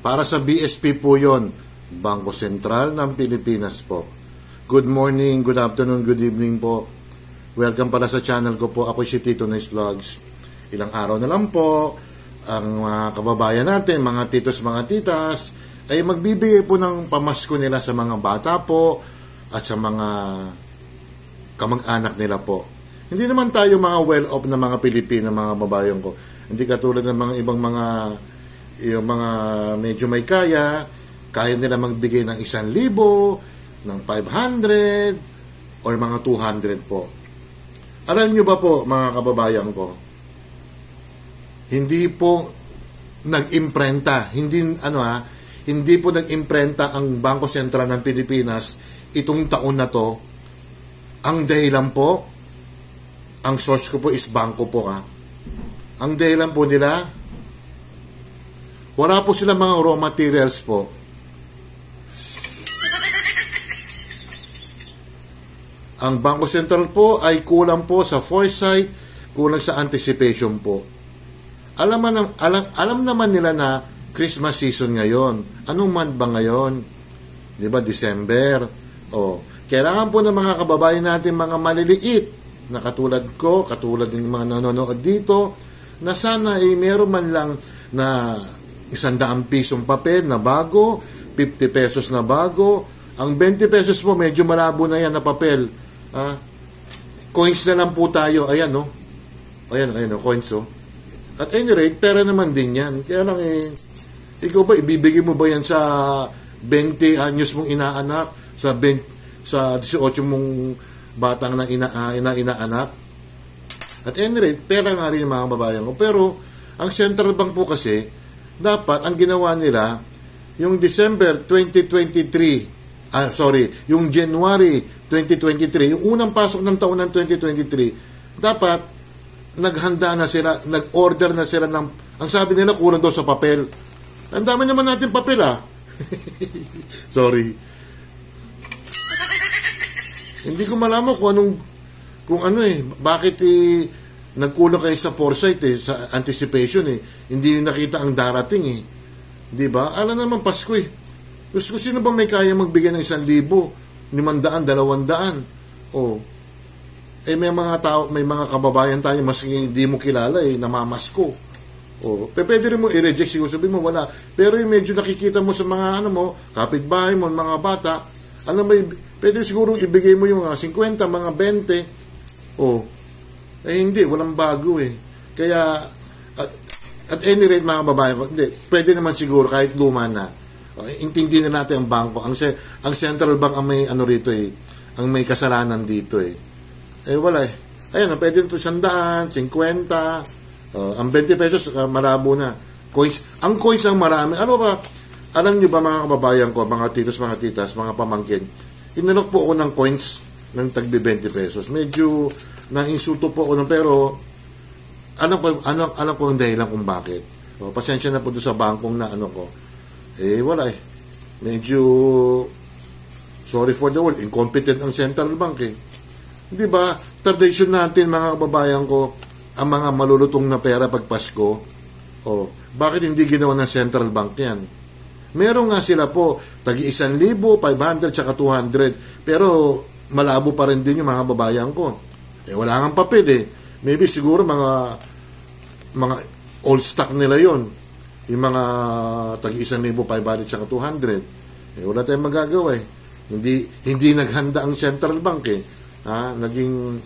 Para sa BSP po yon, Bangko Sentral ng Pilipinas po. Good morning, good afternoon, good evening po. Welcome pala sa channel ko po. Ako si Tito Nice Vlogs. Ilang araw na lang po, ang mga kababayan natin, mga titos, mga titas, ay magbibigay po ng pamasko nila sa mga bata po at sa mga kamag-anak nila po. Hindi naman tayo mga well-off na mga Pilipino, mga babayan ko. Hindi katulad ng mga ibang mga yung mga medyo may kaya nila magbigay ng 1,000, ng 500, or mga 200 po. Alam nyo ba po, mga kababayan ko, hindi po nag-imprenta, hindi po nag-imprenta ang Bangko Sentral ng Pilipinas itong taon na to. Ang dahilan po, ang source ko po is bangko po Ang dahilan po nila, wala po sila mga raw materials po. Ang Bangko Sentral po ay kulang po sa foresight, kulang sa anticipation po. Alam naman nila na Christmas season ngayon. Anong month ba ngayon? Di ba, December? Kailangan po ng mga kababayan natin, mga maliliit, na katulad ko, katulad ng mga nanonood dito, na sana ay meron man lang na 100 pisong papel na bago, 50 pesos na bago. Ang 20 pesos po, medyo malabo na yan na papel. Coins na lang po tayo. Ayan, no? Ayan, coins, oh. At any rate, pera naman din yan. Kaya lang ikaw ba, ibibigay mo ba yan sa 20 anyos mong inaanak? Sa 18 mong batang na inaanak? At any rate, pera nga rin mga babayan ko. Pero, ang Central Bank po kasi, dapat, ang ginawa nila, yung December 2023, yung January 2023, yung unang pasok ng taon ng 2023, dapat, naghanda na sila, nag-order na sila ng, ang sabi nila, kulang daw sa papel. Ang dami naman natin papel, Sorry. Hindi ko malaman bakit nagkulang kayo sa foresight, sa anticipation, Hindi nakita ang darating, Di ba? Alam naman, Pasko, Gusto ko, sino ba may kaya magbigay ng 1,000, 500, 200? May mga tao, may mga kababayan tayo, mas hindi mo kilala, namamasko. Pwede rin mo i-reject, siguro sabihin mo, wala. Pero medyo nakikita mo sa mga, kapitbahay mo, mga bata, pwede siguro ibigay mo yung 50, mga 20. Hindi, walang bago, Kaya, at any rate, mga babae, pwede naman siguro, kahit luma na, intindi na natin ang bangko. Ang Central Bank ang may, rito, ang may kasalanan dito, wala, Ayan, pwede ito 100, 50, ang 20 pesos, malabo na. Coins, ang coins ang marami. Alam nyo ba, mga kababayan ko, mga titos, mga titas, mga pamangkin, inalok po ako ng coins ng tagbi 20 pesos. Medyo na-insulto po ako pero alam ko ang dahilan kung bakit. Pasensya na po doon sa bangkong na ko. Wala Medyo, sorry for the word, incompetent ang Central Bank Di ba? Tradition natin, mga kababayan ko, ang mga malulutong na pera pag Pasko. Bakit hindi ginawa ng Central Bank yan? Meron nga sila po, tagi 1,000, 500, tsaka 200. Pero malabo pa rin din yung mga babayan ko. Wala nga papel Maybe siguro mga old stock nila yon. Yung mga tagi 1,000, 500, tsaka 200. Wala tayong magagawa Hindi naghanda ang Central Bank Naging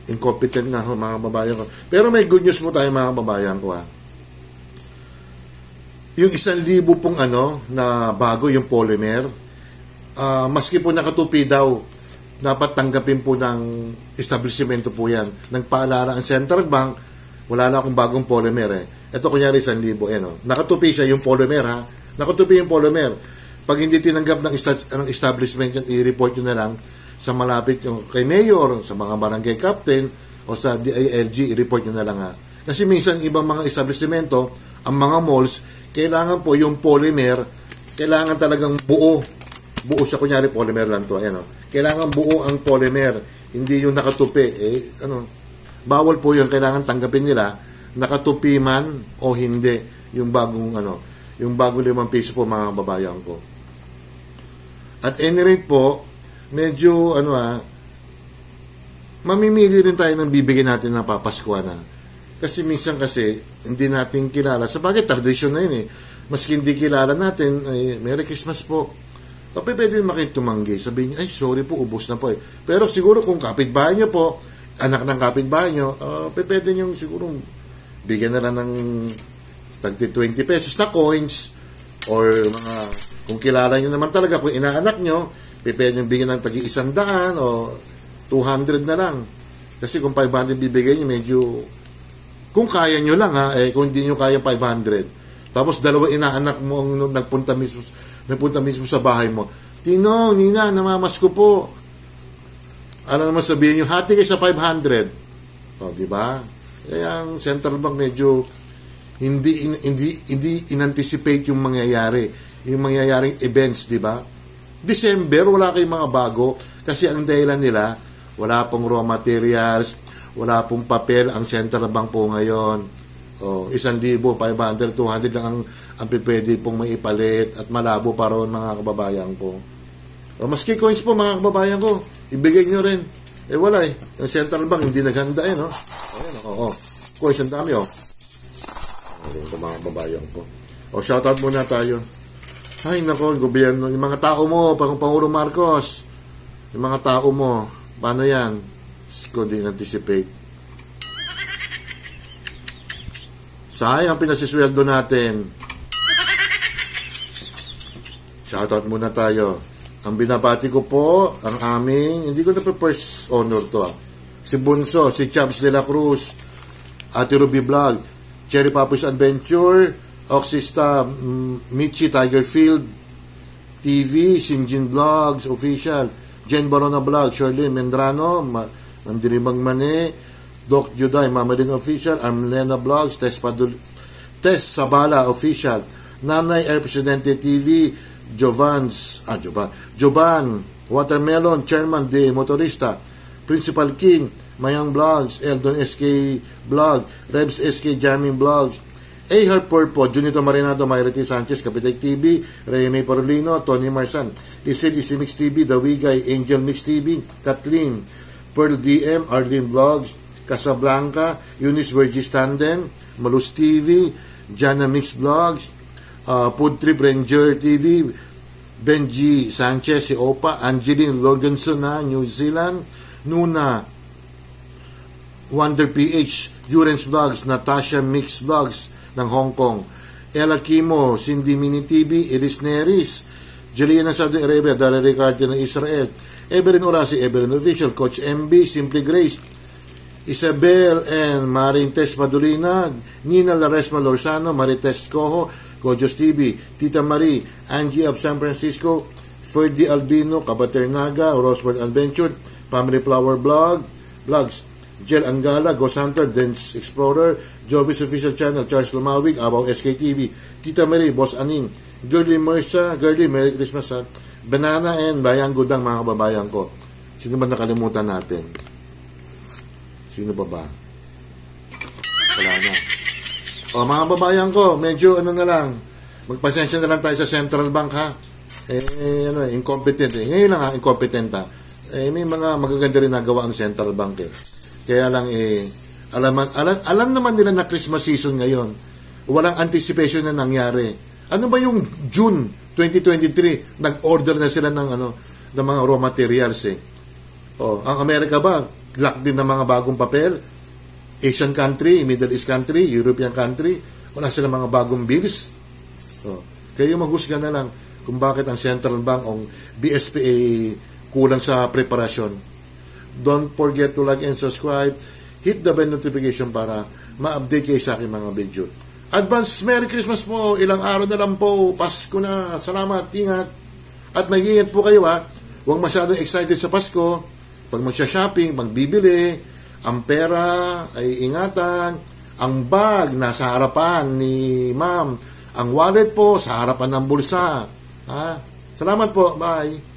incompetent na mga babayan ko. Pero may good news po tayo, mga babayan ko Yung 1,000 pong na bago, yung polymer, maski po nakatupi daw, dapat tanggapin po ng establishmento po yan. Nagpaalala ang Central Bank, wala na akong bagong polymer Ito kunyari 1,000, nakatupi siya yung polymer nakatupi yung polymer. Pag hindi tinanggap ng establishment yan, i-report nyo na lang sa malapit yung kay mayor, sa mga barangay captain, o sa DILG, i-report nyo na lang Kasi minsan ibang mga establishmento, ang mga malls, kailangan po yung polymer, kailangan talagang buo siya, kunyari polymer lang to, kailangan buo ang polymer, hindi yung nakatupi, bawal po yun, kailangan tanggapin nila, nakatupi man o hindi, yung bagong yung bagong 5 piso po mga kababayan ko. At any rate po, medyo mamimili rin tayo ng bibigyan natin na papaskuhan na. Kasi minsan kasi, hindi natin kilala. Sabagay, tradisyon na yun eh. Maski hindi kilala natin, ay, Merry Christmas po. Kapag pwede makitumanggi, sabihin niyo, ay sorry po, ubos na po eh. Pero siguro kung kapitbahay niyo po, anak ng kapitbahay niyo, pwede niyo siguro bigyan na lang ng tagti 20 pesos na coins or mga, kung kilala niyo naman talaga, kung inaanak niyo, pwede niyo bigyan ng tagi 100 o 200 na lang. Kasi kung 500 bibigay niyo, medyo, kung kaya niyo lang kung hindi niyo kaya 500. Tapos dalawa inaanak mo ang nagpunta mismo sa bahay mo. Tinong, Nina, namamas ko po. Ano naman sabihin niyo, hati kayo sa 500. O, di ba? Kaya ang Central Bank medyo hindi in-anticipate yung mangyayaring events, di ba? December, wala kayong mga bago kasi ang dahilan nila, wala pong raw materials, wala pong papel ang Central Bank po ngayon. O, 1,500, 200 lang ang pwede pong maipalit at malabo pa ron mga kababayan ko. O, maski coins po mga kababayan ko, ibigay nyo rin. Eh wala eh. Yung Central Bank hindi naganda no? Ayan, coins ang dami Ayan ko mga kababayan ko. O, shoutout muna tayo. Ay nako, gobyerno, yung mga tao mo, Pangulo Marcos, yung mga tao mo, paano yan? Ko din anticipate. Sayang pinasisweldo natin. Shoutout muna tayo. Ang binabati ko po, ang aming, hindi ko na first honor to si Bunso, si Chubbs de la Cruz, Ate Ruby Vlog, Cherry Papo's Adventure, Oxista, Michi Tigerfield TV, Sinjin Vlogs Official, Jen Barona Vlog, Shirley Mendrano, Mandiribang Mane, Doc Juday, Mamading Official, Armlena Vlogs, Tess Sabala Official, Nanay Air Presidente TV, Jovan Watermelon, Chairman de Motorista, Principal King, Mayang Vlogs, Eldon SK Vlog, Rebs SK Jamming Vlogs, A. Harper po, Junito Marinado, Mayriti Sanchez, Kapitay TV, Rene Parolino, Tony Marsan, Isid Mix TV, Dawigay, Angel Mix TV, Kathleen, Pearl DM, Arlene Vlogs, Casablanca, Eunice Vergis Tandem, Malus TV, Jana Mix Vlogs, Food Trip Ranger TV, Benji Sanchez, si Opa, Angeline Loganson New Zealand, Nuna, Wonder PH, Durance Vlogs, Natasha Mix Vlogs ng Hong Kong, Ella Kimo, Cindy Mini TV, Elis Neris, Juliana Saudi Arabia, Dala Ricardo ng Israel, Evelyn Orasi, Evelyn Official, Coach MB, Simply Grace, Isabel and Marintes Padulina, Nina Laresma Lorzano, Marites Coho, Kojos TV, Tita Marie, Angie of San Francisco, Ferdy Albino, Kabaternaga, Roswell Adventure, Family Flower Vlogs, Jel Angala, Ghost Hunter, Dance Explorer, Jovis Official Channel, Charles Lumawig, Abaw SKTV, Tita Marie, Boss Aning, Girly Mersa, Girly, Merry Christmas Banana and Bayang Gudang mga kababayan ko. Sino ba nakalimutan natin? Sino ba? Wala na. O mga kababayan ko, medyo na lang, magpasensya na lang tayo sa Central Bank incompetent Ngayon lang incompetent may mga magaganda rin nagawa ang Central Bank Kaya lang alam naman nila na Christmas season ngayon. Walang anticipation na nangyari. Ano ba yung June 2023, nag-order na sila ng mga raw materials ang Amerika ba, lock din ng mga bagong papel? Asian country, Middle East country, European country, wala sila mga bagong bills. Kayo maghusga na lang kung bakit ang Central Bank o BSPA kulang sa preparasyon. Don't forget to like and subscribe. Hit the bell notification para ma-update kayo sa aking mga video. Advance Merry Christmas po. Ilang araw na lang po. Pasko na. Salamat. Ingat. At mag-ingat po kayo Huwag masyadong excited sa Pasko. Pag magsha-shopping, magbibili, ang pera ay ingatan. Ang bag nasa harapan ni ma'am. Ang wallet po sa harapan ng bulsa. Salamat po. Bye.